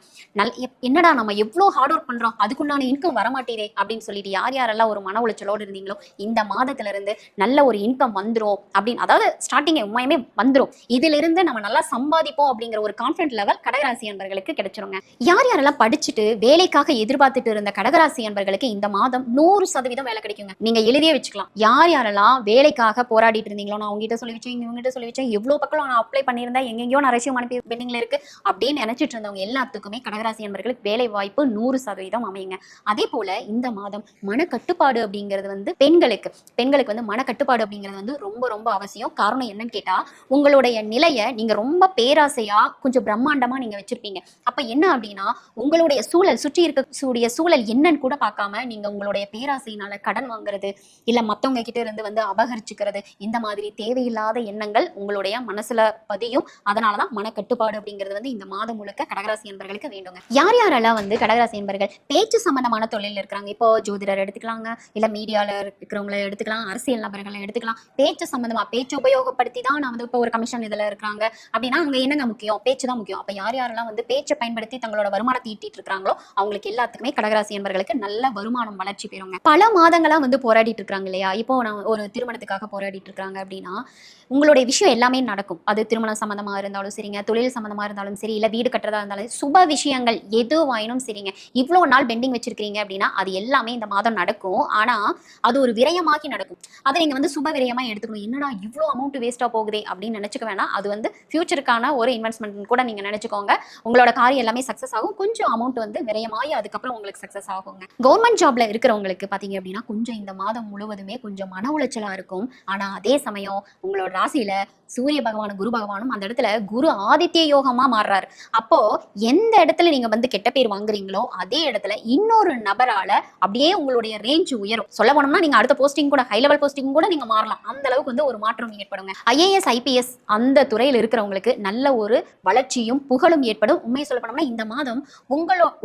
என்னடா நம்ம எவ்வளவு ஹார்ட் ஒர்க் பண்றோம், அதுக்குண்டான இன்கம் வரமாட்டேதே அப்படின்னு சொல்லிட்டு யார் யாரெல்லாம் ஒரு மன உளைச்சலோடு இருந்தீங்களோ இந்த மாதத்துல இருந்து நல்ல ஒரு இன்கம் வந்துரும் அப்படின்னு, அதாவது ஸ்டார்டிங் உண்மையுமே வந்துரும், இதுல இருந்து நம்ம நல்லா சம்பாதிப்போம் அப்படிங்கிற ஒரு கான்ஃபிடன்ட் லெவல் கடகராசி என்பவர்களுக்கு கிடைச்சிரும். வருங்க. யார் யாரெல்லாம் படிச்சுட்டு வேலைக்காக எதிர்பார்த்துட்டு இருந்த கடகராசி அன்பர்களுக்கு இந்த மாதம் 100% வேலை கிடைக்குங்க. நீங்க எழுதியே வச்சுக்கலாம். யார் யாரெல்லாம் வேலைக்காக போராடிட்டு இருந்தீங்களோ, நான் உங்ககிட்ட சொல்லி வச்சேன், இவங்ககிட்ட சொல்லி வச்சேன், எவ்வளவு பக்கம் நான் அப்ளை பண்ணியிருந்தேன், எங்கெங்கயோ நான் ரெஸ்யூம் அனுப்பி பெண்டிங்ல இருக்கு அப்படின்னு நினைச்சிட்டு இருந்தவங்க எல்லாத்துக்குமே கடகராசி அன்பர்களுக்கு வேலை வாய்ப்பு 100% அமையுங்க. அதே போல இந்த மாதம் மனக்கட்டுப்பாடு அப்படிங்கிறது வந்து பெண்களுக்கு வந்து மனக்கட்டுப்பாடு அப்படிங்கிறது வந்து ரொம்ப ரொம்ப அவசியம். காரணம் என்னன்னு கேட்டா, உங்களுடைய நிலையை நீங்க ரொம்ப பேராசையா கொஞ்சம் பிரம்மாண்டமா நீங்க வச்சிருப்பீங்க. அப்ப என்ன அப்படின்னா, உங்களுடைய சூழல் சுற்றி இருக்கக்கூடிய சூழல் என்னன்னு கூட பார்க்காம நீங்க உங்களுடைய பேராசையினால கடன் வாங்குறது, இல்ல மத்தவங்க கிட்ட இருந்து வந்து அபகரிச்சுக்கிறது, இந்த மாதிரி தேவையில்லாத எண்ணங்கள் உங்களுடைய மனசுல பதியும். அதனாலதான் மனக்கட்டுப்பாடு அப்படிங்கிறது வந்து இந்த மாதம் முழுக்க கடகராசி என்பர்களுக்கு வேண்டுங்க. யார் யாரெல்லாம் வந்து கடகராசி என்பர்கள் பேச்சு சம்பந்தமான தொழில் இருக்கிறாங்க, இப்போ ஜோதிடர் எடுத்துக்கலாங்க, இல்ல மீடியால இருக்கிறவங்கள எடுத்துக்கலாம், அரசியல் நபர்களை எடுத்துக்கலாம். பேச்சு சம்பந்தமா பேச்சு உபயோகப்படுத்தி தான் நான் வந்து இப்போ ஒரு கமிஷன் இதுல இருக்கிறாங்க அப்படின்னா அங்க என்னங்க முக்கியம்? பேச்சு தான் முக்கியம். அப்ப யார் யாரெல்லாம் வந்து பேச்சை பயன்படுத்தி தங்களோட வருமானத்தை ஈட்டிட்டு இருக்காங்களோ அவங்களுக்கு எல்லாத்துக்குமே கடகராசி என்பர்களுக்கு நல்ல வருமானம் வளர்ச்சி பெறுங்க. பல மாதங்களா வந்து போராடிட்டு இருக்காங்க இல்லையா, இப்போ நான் ஒரு திருமணத்துக்காக போராடிட்டு இருக்காங்க அப்படின்னா உங்களுடைய விஷயம் எல்லாமே நடக்கும். அது திருமணம் சம்பந்தமா இருந்தாலும் சரிங்க, தொழில் சம்பந்தமா இருந்தாலும் சரி, இல்ல வீடு கட்டுறதா இருந்தாலும் சுப விஷயங்கள் எதுவாயினும் சரிங்க. இவ்வளவு நாள் பெண்டிங் வச்சிருக்கீங்க அப்படின்னா அது எல்லாமே இந்த மாதம் நடக்கும். ஆனா அது ஒரு விரயமாகி நடக்கும். அதை நீங்க வந்து சுப விரயமா எடுத்துக்கணும். என்னடா இவ்வளவு அமௌண்ட் வேஸ்டா போகுதே அப்படின்னு நினைச்சுக்க வேணாம். அது வந்து ஃபியூச்சருக்கான ஒரு இன்வெஸ்ட்மெண்ட் கூட நீங்க நினைச்சுக்கோங்க. உங்களோட காரியம் எல்லாமே சக்சஸ் ஆகும். கொஞ்சம் அமௌண்ட் வந்து விரயமாகி அதுக்கப்புறம் உங்களுக்கு சக்சஸ் ஆகுங்க. கவர்மெண்ட் ஜாப்ல இருக்கிறவங்களுக்கு பாத்தீங்க அப்படின்னா கொஞ்சம் இந்த மாதம் முழுவதுமே கொஞ்சம் மன உளைச்சலா இருக்கும். ஆனா அதே சமயம் உங்களோட ராசியில சூரிய பகவானும் குரு பகவானும் அந்த இடத்துல குரு ஆதித்ய யோகமா மாறுறாரு. அப்போ எந்த இடத்துல நீங்க வந்து கெட்ட பேர் வாங்குறீங்களோ அதே இடத்துல இன்னொரு நபரால அப்படியே உங்களுடைய ரேஞ்ச் உயரும். சொல்ல போனோம்னா நீங்க அடுத்த போஸ்டிங் கூட ஹை லெவல் போஸ்டிங் கூட நீங்க மாறலாம். அந்த அளவுக்கு வந்து ஒரு மாற்றம் ஏற்படுங்க. IAS IPS அந்த துறையில் இருக்கிறவங்களுக்கு நல்ல ஒரு வளர்ச்சியும் புகழும் ஏற்படும். உண்மையை சொல்ல போனோம்னா இந்த மாதம்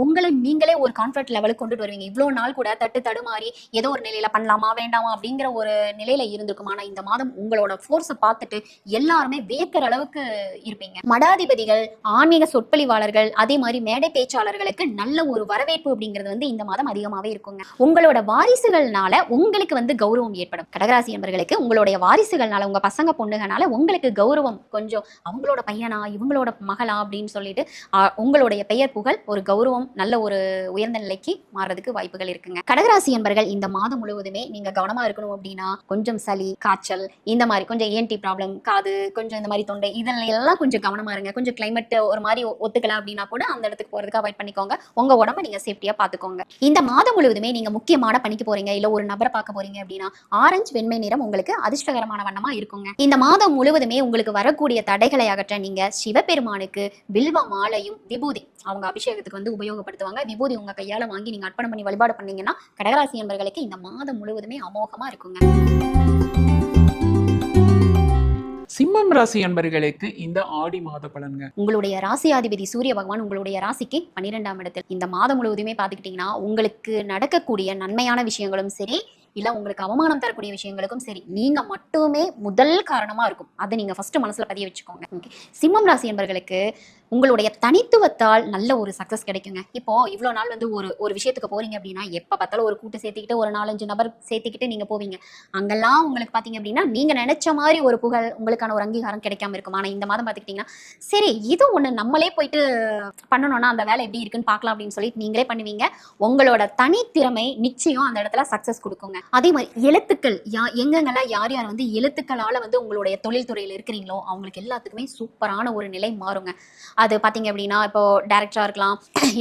உங்களை நீங்களே ஒரு கான்ஃபிடன்ட் லெவலுக்கு கொண்டுட்டு வருவீங்க. இவ்வளவு நாள் கூட தட்டு தடுமாறி ஏதோ ஒரு நிலையில பண்ணலாமா வேண்டாமா அப்படிங்கிற ஒரு நிலையில இருந்திருக்கும். ஆனா இந்த மாதம் உங்களோட ஃபோர்ஸை பார்த்துட்டு எல்லாருமே வேக்கிற அளவுக்கு இருப்பீங்க. மடாதிபதிகள், ஆன்மீக சொற்பொழிவாளர்கள், அதே மாதிரி மேடை பேச்சாளர்களுக்கு நல்ல ஒரு வரவேற்பு அப்படிங்கிறது வந்து இந்த மாதம் அதிகமாவே இருக்குங்க. உங்களோட வாரிசுகள்னால உங்களுக்கு வந்து கௌரவம் ஏற்படும். கடகராசி என்பர்களுக்கு உங்களுடைய வாரிசுகள்னால, உங்க பசங்க பொண்ணுகனால உங்களுக்கு கௌரவம், கொஞ்சம் அவங்களோட பையனா இவங்களோட மகளா அப்படின்னு சொல்லிட்டு உங்களுடைய பெயர் புகழ் ஒரு கௌரவம் நல்ல ஒரு உயர்ந்த நிலைக்கு மாறதுக்கு வாய்ப்புகள் இருக்குங்க. கடகராசி என்பர்கள் இந்த மாதம் முழுவதுமே நீங்க கவனமா இருக்கணும் அப்படின்னா கொஞ்சம் சளி, காய்ச்சல், இந்த மாதிரி கொஞ்சம் ENT ப்ராப்ளம், காது கொஞ்சம் இந்த மாதிரி தொண்டை, இதெல்லாம் எல்லாம் கொஞ்சம் கவனமா இருங்க. கொஞ்சம் கிளைமேட் ஒரு மாதிரி ஒத்துக்கல அப்படின்னா கூட அந்த இடத்துக்கு போறதுக்கு அவாய்ட் பண்ணிக்கோங்க. உங்க உடம்ப நீங்க சேஃப்டியா பாத்துக்கோங்க. இந்த மாதம் முழுவதுமே நீங்க முக்கியமான பணிக்கு போறீங்க, இல்ல ஒரு நபரை பார்க்க போறீங்க அப்படின்னா ஆரஞ்சு வெண்மை நிறம் உங்களுக்கு அதிர்ஷ்டகரமான வண்ணமா இருக்குங்க. இந்த மாதம் முழுவதுமே உங்களுக்கு வரக்கூடிய தடைகளை அகற்ற நீங்க சிவபெருமானுக்கு வில்வ மாலையும் விபூதி அவங்க அபிஷேகத்துக்கு வந்து உபயோகப்படுத்துவாங்க. விபூதி உங்க கையால வாங்கி நீங்க அர்ப்பணம் பண்ணி வழிபாடு பண்ணீங்கன்னா கடகராசி என்பர்களுக்கு இந்த மாதம் முழுவதுமே அமோகமா இருக்குங்க. சிம்மம் ராசி அன்பர்களுக்கு இந்த ஆடி மாத பலன்க. உங்களுடைய ராசியாதிபதி சூரிய பகவான் உங்களுடைய ராசிக்கு 12ஆம் இடத்தில். இந்த மாதம் முழுவதுமே பாத்துக்கிட்டீங்கன்னா உங்களுக்கு நடக்கக்கூடிய நன்மையான விஷயங்களும் சரி, இல்ல உங்களுக்கு அவமானம் தரக்கூடிய விஷயங்களுக்கும் சரி, நீங்க மட்டுமே முதல் காரணமா இருக்கும். அதை நீங்க ஃபர்ஸ்ட் மனசுல பதிய வச்சுக்கோங்க. சிம்மம் ராசி என்பர்களுக்கு உங்களுடைய தனித்துவத்தால் நல்ல ஒரு சக்சஸ் கிடைக்குங்க. இப்போ இவ்வளவு நாள் வந்து ஒரு விஷயத்துக்கு போறீங்க அப்படின்னா எப்ப பார்த்தாலும் ஒரு கூட்டு சேர்த்துக்கிட்டு ஒரு 4-5 நபர் சேர்த்துக்கிட்டு நீங்க போவீங்க. அங்கெல்லாம் உங்களுக்கு பாத்தீங்க அப்படின்னா நீங்க நினைச்ச மாதிரி ஒரு புகழ், உங்களுக்கான ஒரு அங்கீகாரம் கிடைக்காம இருக்கும். ஆனா இந்த மாதம் பாத்துக்கிட்டீங்கன்னா சரி இது ஒண்ணு நம்மளே போயிட்டு பண்ணணும்னா அந்த வேலை எப்படி இருக்குன்னு பார்க்கலாம் அப்படின்னு சொல்லி நீங்களே பண்ணுவீங்க. உங்களோட தனித்திறமை நிச்சயம் அந்த இடத்துல சக்சஸ் கொடுக்குங்க. அதே மாதிரி எழுத்துக்கள் எங்கெங்கெல்லாம் யார் யார் வந்து எழுத்துக்களால வந்து உங்களுடைய தொழில் துறையில் இருக்கிறீங்களோ அவங்களுக்கு எல்லாத்துக்குமே சூப்பரான ஒரு நிலை மாறுங்க. அது பாத்தீங்க அப்படின்னா இப்போ டைரக்டரா இருக்கலாம்,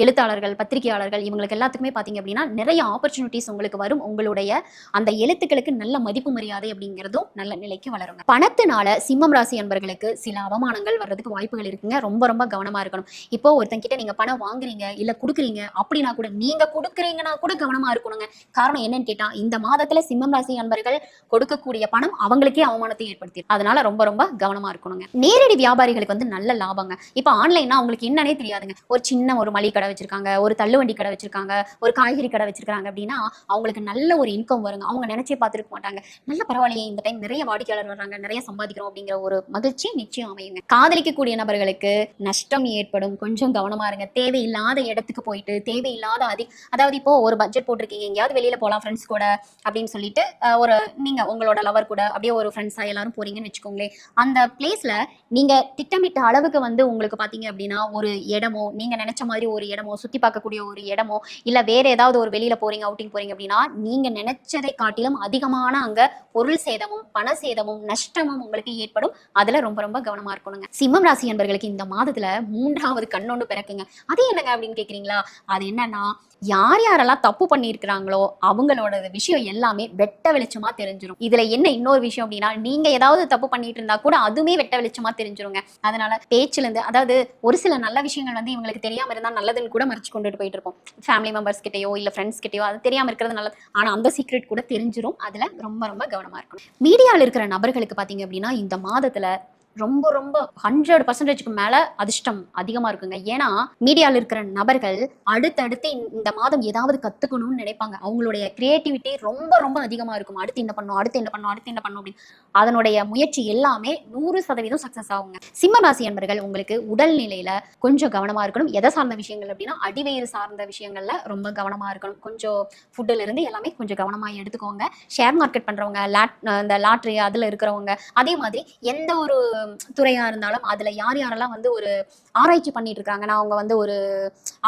எழுத்தாளர்கள், பத்திரிகையாளர்கள், இவங்களுக்கு எல்லாத்துக்குமே பாத்தீங்க அப்படின்னா நிறைய ஆப்பர்ச்சுனிட்டிஸ் உங்களுக்கு வரும். உங்களுடைய அந்த எழுத்துக்களுக்கு நல்ல மதிப்பு மரியாதை அப்படிங்கிறதும் நல்ல நிலைக்கு வளருங்க. பணத்தினால சிம்மம் ராசி அன்பர்களுக்கு சில அவமானங்கள் வர்றதுக்கு வாய்ப்புகள் இருக்குங்க. ரொம்ப ரொம்ப கவனமா இருக்கணும். இப்போ ஒருத்தங்கிட்ட நீங்க பணம் வாங்குறீங்க இல்ல குடுக்குறீங்க அப்படின்னா கூட நீங்க கொடுக்குறீங்கன்னா கூட கவனமா இருக்கணுங்க. காரணம் என்னன்னு கேட்டா இந்த மாதத்துல சிம்மம் ராசி அன்பர்கள் கொடுக்கக்கூடிய பணம் அவங்களுக்கே அவமானத்தை ஏற்படுத்தி, அதனால ரொம்ப ரொம்ப கவனமா இருக்கணுங்க. நேரடி வியாபாரிகளுக்கு வந்து நல்ல லாபங்க. இப்போ ஆன்லைன்னா அவங்களுக்கு என்னன்னே தெரியாதுங்க. ஒரு சின்ன ஒரு மளிகை கடை வச்சிருக்காங்க, ஒரு தள்ளுவண்டி கடை வச்சிருக்காங்க, ஒரு காய்கறி கடை வச்சிருக்காங்க அப்படின்னா அவங்களுக்கு நல்ல ஒரு இன்கம் வருங்க. அவங்க நினைச்சே பார்த்துருக்க மாட்டாங்க. நல்ல பரவாயில்லையே இந்த டைம் நிறைய வாடிக்கையாளர் வர்றாங்க, நிறைய சம்பாதிக்கிறோம் அப்படிங்கிற ஒரு மகிழ்ச்சி நிச்சயம் அமையுங்க. காதலிக்கக்கூடிய நபர்களுக்கு நஷ்டம் ஏற்படும். கொஞ்சம் கவனமா இருங்க. தேவையில்லாத இடத்துக்கு போயிட்டு தேவையில்லாத அதாவது இப்போ ஒரு பட்ஜெட் போட்டிருக்கீங்க, எங்கேயாவது வெளியில போலாம் ஃப்ரெண்ட்ஸ் கூட அப்படின்னு சொல்லிட்டு ஒரு நீங்க உங்களோட லவர் கூட அப்படியே ஒரு ஃப்ரெண்ட்ஸா எல்லாரும் போறீங்கன்னு வச்சுக்கோங்களேன். அந்த பிளேஸ்ல நீங்க திட்டமிட்ட அளவுக்கு வந்து உங்களுக்கு பாத்தீங்க பாத்தீங்க அப்படின்னா ஒரு இடமோ, நீங்க நினைச்ச மாதிரி ஒரு இடமோ, சுத்தி பார்க்கக்கூடிய ஒரு இடமோ, இல்ல வேற ஏதாவது ஒரு வெளியில போறீங்க, அவுட்டிங் போறீங்க அப்படின்னா நீங்க நினைச்சதை காட்டிலும் அதிகமான அங்க பொருள் சேதமும், பண சேதமும், நஷ்டமும் உங்களுக்கு ஏற்படும். அதுல ரொம்ப ரொம்ப கவனமா இருக்கணுங்க. சிம்மம் ராசி என்பர்களுக்கு இந்த மாதத்துல 3வது கண்ணொன்று பிறக்குங்க. அது என்னங்க அப்படின்னு கேக்குறீங்களா? அது என்னன்னா, யார் யாரெல்லாம் தப்பு பண்ணியிருக்கிறாங்களோ அவங்களோட விஷயம் எல்லாமே வெட்ட வெளிச்சமா தெரிஞ்சிடும். இதுல என்ன இன்னொரு விஷயம் அப்படின்னா, நீங்க ஏதாவது தப்பு பண்ணிட்டு இருந்தா கூட அதுவுமே வெட்ட வெளிச்சமா தெரிஞ்சிருங்க. அதனால பேச்சுல இருந்து, அதாவது ஒரு சில நல்ல விஷயங்கள் வந்து இவங்களுக்கு தெரியாம இருந்தா நல்லதுன்னு கூட மறைச்சு கொண்டுட்டு போயிட்டு இருப்போம். ஃபேமிலி மெம்பர்ஸ் கிட்டயோ இல்ல ஃப்ரெண்ட்ஸ் கிட்டயோ அது தெரியாம இருக்கிறது நல்லது. ஆனா அந்த சீக்ரெட் கூட தெரிஞ்சிரும். அதுல ரொம்ப ரொம்ப கவனமா இருக்கணும். மீடியால இருக்கிற நபர்களுக்கு பாத்தீங்க அப்படின்னா இந்த மாதத்துல ரொம்ப ரொம்ப 100%க்கு மேல அதிர்ஷ்டம் அதிகமா இருக்குங்க. ஏன்னா மீடியால இருக்கிற நபர்கள் அடுத்தடுத்து இந்த மாதம் ஏதாவது கத்துக்கணும்னு நினைப்பாங்க. அவங்களுடைய கிரியேட்டிவிட்டி ரொம்ப ரொம்ப அதிகமா இருக்கும். அடுத்து என்ன பண்ணும், அடுத்து என்ன பண்ணும், அடுத்து என்ன பண்ணும் அப்படின்னு அதனுடைய முயற்சி எல்லாமே 100% சக்சஸ் ஆகுங்க. சிம்ம ராசி என்பர்கள் உங்களுக்கு உடல்நிலையில கொஞ்சம் கவனமா இருக்கணும். எதை சார்ந்த விஷயங்கள் அப்படின்னா அடிவயிறு சார்ந்த விஷயங்கள்ல ரொம்ப கவனமா இருக்கணும். கொஞ்சம் ஃபுட்டுல இருந்து எல்லாமே கொஞ்சம் கவனமா எடுத்துக்கோங்க. ஷேர் மார்க்கெட் பண்றவங்க, இந்த லாட்ரி அதுல இருக்கிறவங்க, அதே மாதிரி எந்த ஒரு துறையா இருந்தாலும் அதுல யார் யாரெல்லாம் வந்து ஒரு ஆராய்ச்சி பண்ணிட்டு இருக்காங்கன்னா அவங்க வந்து ஒரு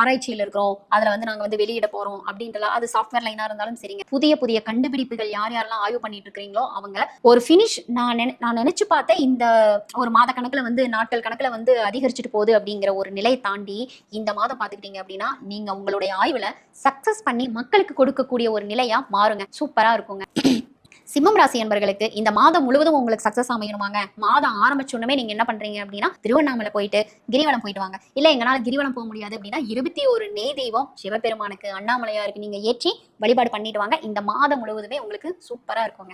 ஆராய்ச்சியில் இருக்கிறோம், அதுல வந்து நாங்க வந்து வெளியிட போறோம் அப்படின்றலாம், அது சாஃப்ட்வேர் லைனா இருந்தாலும் சரிங்க. புதிய புதிய கண்டுபிடிப்புகள் யார் யாரெல்லாம் ஆய்வு பண்ணிட்டு இருக்கீங்களோ அவங்க ஒரு ஃபினிஷ் நான் நினைச்சு பார்த்தேன் இந்த ஒரு மாத கணக்குல வந்து நாட்கள் கணக்குல வந்து அதிகரிச்சுட்டு போகுது அப்படிங்கிற ஒரு நிலையை தாண்டி இந்த மாதம் பாத்துக்கிட்டீங்க அப்படின்னா நீங்க உங்களுடைய ஆய்வுல சக்சஸ் பண்ணி மக்களுக்கு கொடுக்கக்கூடிய ஒரு நிலையா மாறுங்க. சூப்பரா இருக்குங்க. சிம்மம் ராசி என்பர்களுக்கு இந்த மாதம் முழுவதும் உங்களுக்கு சக்சஸ் அமையணுமாங்க. மாதம் ஆரம்பிச்சோடனே நீங்க என்ன பண்றீங்க அப்படின்னா திருவண்ணாமலை போயிட்டு கிரிவலம் போயிட்டு வாங்க. இல்ல எங்களால கிரிவலம் போக முடியாது அப்படின்னா 21 நெய் தெய்வம் சிவபெருமானுக்கு, அண்ணாமலையாருக்கு நீங்க ஏற்றி வழிபாடு பண்ணிட்டு வாங்க. இந்த மாதம் முழுவதுமே உங்களுக்கு சூப்பரா இருக்குங்க.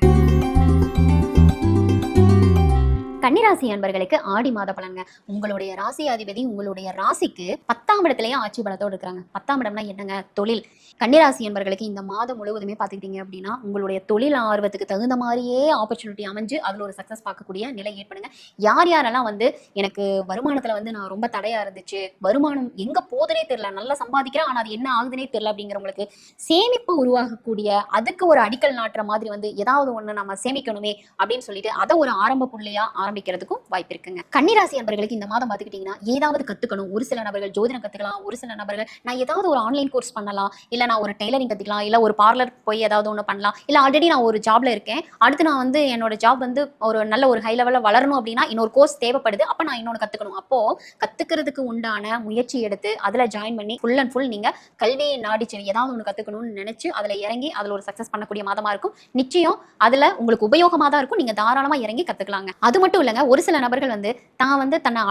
கன்னிராசி அன்பர்களுக்கு ஆடி மாத பலன்ங்க. உங்களுடைய ராசி அதிபதி உங்களுடைய ராசிக்கு 10ஆம் இடத்துலயே ஆட்சி பலத்தோடு இருக்கிறாங்க. 10ஆம் இடம்னா என்னங்க? தொழில். கன்னிராசி அன்பர்களுக்கு இந்த மாதம் முழுவதுமே பார்த்துக்கிட்டீங்க அப்படின்னா உங்களுடைய தொழில் ஆர்வத்துக்கு தகுந்த மாதிரியே ஆப்பர்ச்சுனிட்டி அமைஞ்சு அதுல ஒரு சக்சஸ் பார்க்கக்கூடிய நிலை ஏற்படுங்க. யார் யாரெல்லாம் வந்து எனக்கு வருமானத்துல வந்து நான் ரொம்ப தடையா இருந்துச்சு, வருமானம் எங்க போதுனே தெரியல, நல்லா சம்பாதிக்கிறேன் ஆனா அது என்ன ஆகுதுன்னே தெரியல அப்படிங்கிறவங்களுக்கு சேமிப்பு உருவாகக்கூடிய, அதுக்கு ஒரு அடிக்கல் நாட்டுற மாதிரி வந்து ஏதாவது ஒண்ணு நம்ம சேமிக்கணுமே அப்படின்னு சொல்லிட்டு அதை ஒரு ஆரம்ப புள்ளியா ஆரம்பிக்கிறதுக்கும் வாய்ப்பு இருக்குங்க. கன்னிராசி நபர்களுக்கு இந்த மாதம் பார்த்துக்கிட்டீங்கன்னா ஏதாவது கத்துக்கணும். ஒரு சில நபர்கள் ஜோதிடம் கத்துக்கலாம், ஒரு சில நபர்கள் நான் ஏதாவது ஒரு ஆன்லைன் கோர்ஸ் பண்ணலாம், இல்ல நான் ஒரு டெய்லரிங் கத்துக்கலாம், இல்ல ஒரு பார்லர் போய் ஏதாவது ஒண்ணு பண்ணலாம், இல்ல ஆல்ரெடி நான் ஒரு ஜாப்ல இருக்கேன், அடுத்து நான் வந்து என்னோட ஜாப் வந்து ஒரு நல்ல ஒரு ஹை லெவல்ல வளரணும் அப்படின்னா இன்னொரு கோர்ஸ் தேவைப்படுது, அப்ப நான் இன்னொன்னு கத்துக்கணும். அப்போ கத்துக்கிறதுக்கு உண்டான முயற்சி எடுத்து அதுல ஜாயின் பண்ணி ஃபுல் அண்ட் ஃபுல் நீங்க கல்வியை நாடிச்சு ஏதாவது ஒண்ணு கத்துக்கணும்னு நினைச்சு அதுல இறங்கி அதுல ஒரு சக்சஸ் பண்ணக்கூடிய மாதமா இருக்கும். நிச்சயம் அதுல உங்களுக்கு உபயோகமா தான் இருக்கும். நீங்க தாராளமா இறங்கி கத்துக்கலாங்க. அது மட்டும் இல்லைங்க, ஒரு சில நபர்கள் வந்து தான் வந்து தன்னை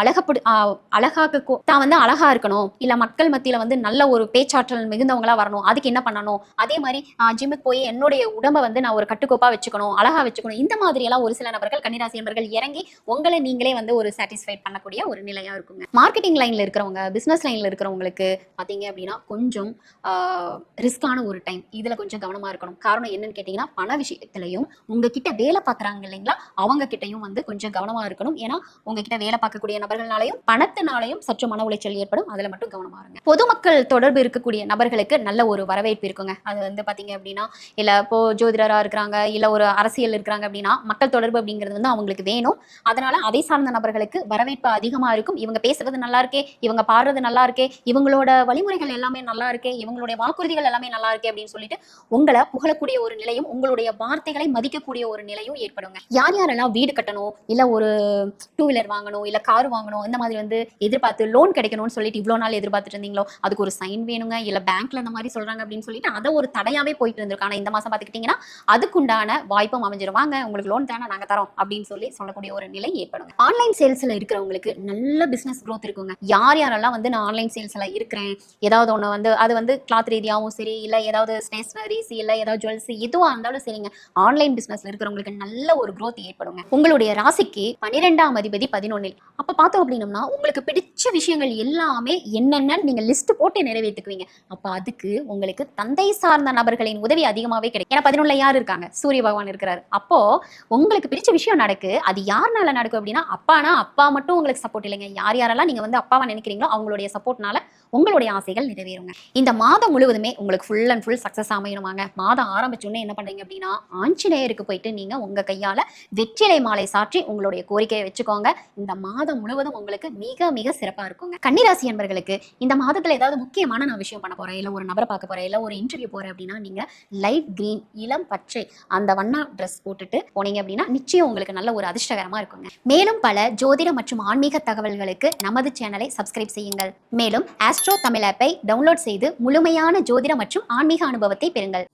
தான் வந்து அழகா இருக்கணும், இல்ல மக்கள் மத்தியில வந்து நல்ல ஒரு பேச்சாற்றல் மிகுந்தவங்களா வரணும், அதுக்கு என்ன பண்ணணும், அதே மாதிரி ஜிம்முக்கு போய் என்னுடைய உடம்பை வந்து நான் ஒரு கட்டுக்கோப்பா வச்சுக்கணும், அழகா வச்சுக்கணும், இந்த மாதிரி எல்லாம் ஒரு சில நபர்கள் கன்னிராசி நபர்கள் இறங்கி உங்களை நீங்களே வந்து ஒரு சாட்டிஸ்ஃபைட் பண்ணக்கூடிய ஒரு நிலையா இருக்குங்க. மார்க்கெட்டிங் லைன்ல இருக்கிறவங்க, பிசினஸ் லைன்ல இருக்கிறவங்களுக்கு பாத்தீங்க அப்படின்னா கொஞ்சம் ரிஸ்கான ஒரு டைம். இதுல கொஞ்சம் கவனமா இருக்கணும். காரணம் என்னன்னு கேட்டீங்கன்னா பண விஷயத்திலையும் உங்ககிட்ட வேலை பார்க்கறாங்க இல்லைங்களா அவங்க கிட்டையும் வந்து கொஞ்சம் கவனமா இருக்கணும். ஏன்னா உங்ககிட்ட வேலை பார்க்கக்கூடிய நபர்களாலையும் பணத்தினாலையும் சற்று மன உளைச்சல் ஏற்படும். அதுல மட்டும் கவனமா இருங்க. பொதுமக்கள் தொடர்பு இருக்கக்கூடிய நபர்களுக்கு நல்ல ஒரு வரவேற்பு இருக்குங்க. அது வந்து பாத்தீங்க அப்படின்னா இல்ல இப்போ ஜோதிடரா இருக்கிறாங்க, இல்ல ஒரு அரசியல் இருக்கிறாங்க அப்படின்னா மக்கள் தொடர்பு அப்படிங்கிறது வந்து அவங்களுக்கு வேணும். அதனால அதை சார்ந்த நபர்களுக்கு வரவேற்பு அதிகமா இருக்கும். இவங்க பேசுறது நல்லா இருக்கே, இவங்க பாடுறது நல்லா இருக்கே, இவங்களோட வழிமுறைகள் எல்லாமே நல்லா இருக்கே, இவங்களுடைய வாக்குறுதிகள் எல்லாமே நல்லா இருக்கே அப்படின்னு சொல்லிட்டு உங்களை புகழக்கூடிய ஒரு நிலையும் உங்களுடைய வார்த்தைகளை மதிக்கக்கூடிய ஒரு நிலையும் ஏற்படுங்க. யார் யாரெல்லாம் வீடு கட்டணும், இல்ல ஒரு 2 வீலர் வாங்கணும், இல்ல கார் வாங்கணும், இந்த மாதிரி வந்து எதிர்பார்த்து லோன் கிடைக்கணும்னு சொல்லிட்டு இவ்வளவு நாள் எதிர்பார்த்துட்டு இருந்தீங்களோ அதுக்கு ஒரு சைன் வேணுங்க, இல்ல பேங்க்ல இந்த மாதிரி சொல்றாங்க அப்படின்னு சொல்லிட்டு அதை ஒரு தடையாவே போயிட்டு இருந்திருக்கு. ஆனா இந்த மாசம் பாத்துக்கிட்டீங்கன்னா அதுக்குண்டான வாய்ப்பும் அமைஞ்சிருவாங்க. உங்களுக்கு லோன் தானே நாங்க தரோம் அப்படின்னு சொல்லக்கூடிய ஒரு நிலை ஏற்படுங்க. ஆன்லைன் சேல்ஸ்ல இருக்கிறவங்களுக்கு நல்ல பிசினஸ் growth இருக்குங்க. யார் யாரெல்லாம் வந்து நான் ஆன்லைன் சேல்ஸ்ல இருக்கிறேன், ஏதாவது ஒண்ணு வந்து அது வந்து கிளாத் ரீதியாகவும் சரி, இல்ல ஏதாவது ஸ்டேஷனரிஸ், இல்ல ஏதாவது ஜுவல்ஸ் எதுவா இருந்தாலும் சரிங்க, ஆன்லைன் பிசினஸ்ல இருக்கிறவங்களுக்கு நல்ல ஒரு growth ஏற்படுங்க. உங்களுடைய ராசிக்கு 12ஆம் அதிபதி 11. அப்ப பார்த்தோம் அப்படின்னா உங்களுக்கு பிடிச்ச விஷயங்கள் எல்லாமே என்னென்ன நீங்க லிஸ்ட் போட்டு நிறைவேற்றுக்குவீங்க. அப்ப அதுக்கு உங்களுக்கு தந்தை சார்ந்த நபர்களின் உதவி அதிகமாவே கிடைக்கும். ஏன்னா 11ல யார் இருக்காங்க? சூரிய பகவான் இருக்கிறாரு. அப்போ உங்களுக்கு பிடிச்ச விஷயம் நடக்கு. அது யாருனால நடக்கும் அப்படின்னா அப்பானா அப்பா மட்டும் உங்களுக்கு சப்போர்ட் இல்லைங்க. யார் யாரெல்லாம் நீங்க வந்து அப்பாவா நினைக்கிறீங்களோ அவங்களுடைய சப்போர்ட்னால உங்களுடைய ஆசைகள் நிறைவேறுங்க. இந்த மாதம் முழுவதுமே உங்களுக்கு ஃபுல் அண்ட் ஃபுல் சக்சஸ் அமையணுமாங்க. மாதம் ஆரம்பிச்சோடனே என்ன பண்றீங்க அப்படின்னா, ஆஞ்சநேயருக்கு போயிட்டு நீங்க உங்க கையால வெற்றிலை மாலை சாற்றி உங்களுடைய கோரிக்கையை வச்சுக்கோங்க. இந்த மாதம் முழுவதும் உங்களுக்கு மிக மிக சிறப்பா இருக்குங்க. கன்னிராசி என்பர்களுக்கு இந்த மாதத்துல ஏதாவது முக்கியமான நான் விஷயம் பண்ண போறேன், இல்ல ஒரு நபரை பார்க்க போறேன், இல்ல ஒரு இன்டர்வியூ போறேன் அப்படின்னா, நீங்க லைட் கிரீன், இளம் பச்சை அந்த வண்ணா ட்ரெஸ் போட்டுட்டு போனீங்க அப்படின்னா நிச்சயம் உங்களுக்கு நல்ல ஒரு அதிர்ஷ்டகரமா இருக்குங்க. மேலும் பல ஜோதிட மற்றும் ஆன்மீக தகவல்களுக்கு நமது சேனலை சப்ஸ்கிரைப் செய்யுங்கள். மேலும் ஆஸ்ட்ரோ தமிழ் ஆப்பை டவுன்லோட் செய்து முழுமையான ஜோதிட மற்றும் ஆன்மீக அனுபவத்தை பெறுங்கள்.